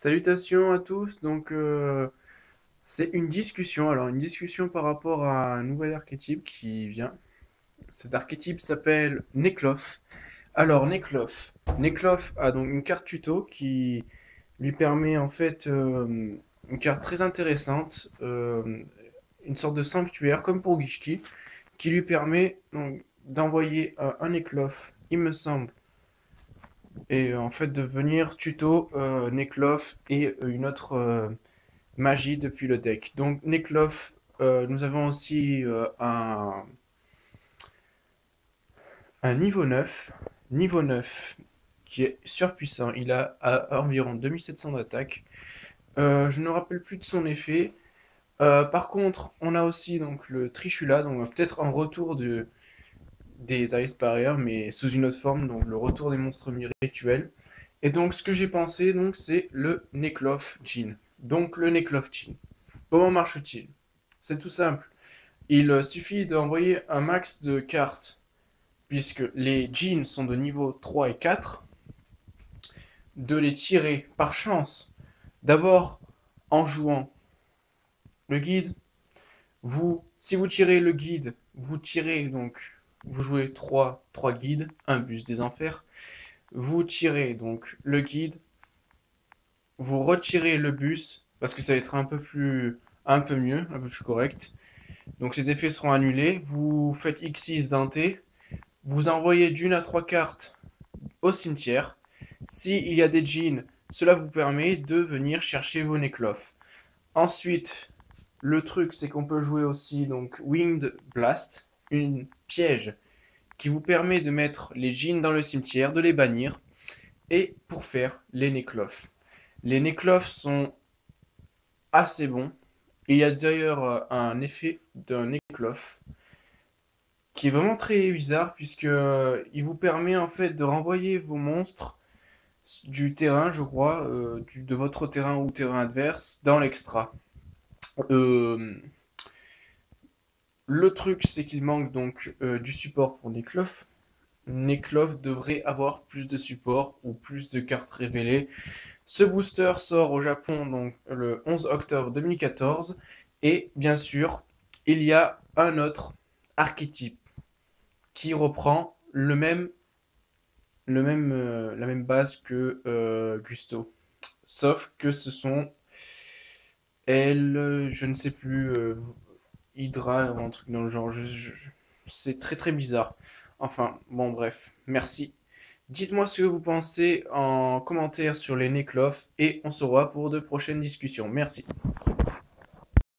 Salutations à tous. C'est une discussion. Alors, une discussion par rapport à un nouvel archétype qui vient. Cet archétype s'appelle Nekloff. Alors, Nekloff a donc une carte tuto qui lui permet en fait une carte très intéressante, une sorte de sanctuaire comme pour Gishki, qui lui permet donc d'envoyer un Nekloff, il me semble, et en fait de venir tuto Nekloff et une autre magie depuis le deck. Donc Nekloff, nous avons aussi un niveau 9 qui est surpuissant. Il a environ 2700 d'attaque. Je ne me rappelle plus de son effet. Par contre, on a aussi donc le Trishula, donc peut-être un retour des Ice Barriers, mais sous une autre forme, donc le retour des monstres rituels. Et donc ce que j'ai pensé, donc c'est le Nekloff Djinn. Donc le Nekloff Djinn. Comment marche-t-il? C'est tout simple. Il suffit d'envoyer un max de cartes, puisque les jeans sont de niveau 3 et 4, de les tirer par chance. D'abord en jouant le guide. Si vous tirez le guide, vous jouez trois guides, un bus des enfers. Vous tirez donc le guide, vous retirez le bus, parce que ça va être un peu mieux, un peu plus correct. Donc ces effets seront annulés. Vous faites X6 denté. Vous envoyez d'une à trois cartes au cimetière. S'il y a des jeans, cela vous permet de venir chercher vos Nekloff. Ensuite, le truc, c'est qu'on peut jouer aussi donc Winged Blast, une piège qui vous permet de mettre les jeans dans le cimetière, de les bannir, et pour faire les Nekloff. Les Nekloff sont assez bons. Il y a d'ailleurs un effet d'un Nekloff qui est vraiment très bizarre puisque il vous permet en fait de renvoyer vos monstres du terrain, je crois, de votre terrain ou terrain adverse dans l'extra. Euh, le truc, c'est qu'il manque donc du support pour Nekloff. Nekloff devrait avoir plus de support ou plus de cartes révélées. Ce booster sort au Japon donc le 11 octobre 2014 et bien sûr, il y a un autre archétype qui reprend la même base que Gusto. Sauf que ce sont elles, je ne sais plus, Hydra ou un truc dans le genre. C'est très très bizarre. Enfin, bon, bref, merci. Dites-moi ce que vous pensez en commentaire sur les Nekloff et on se revoit pour de prochaines discussions. Merci.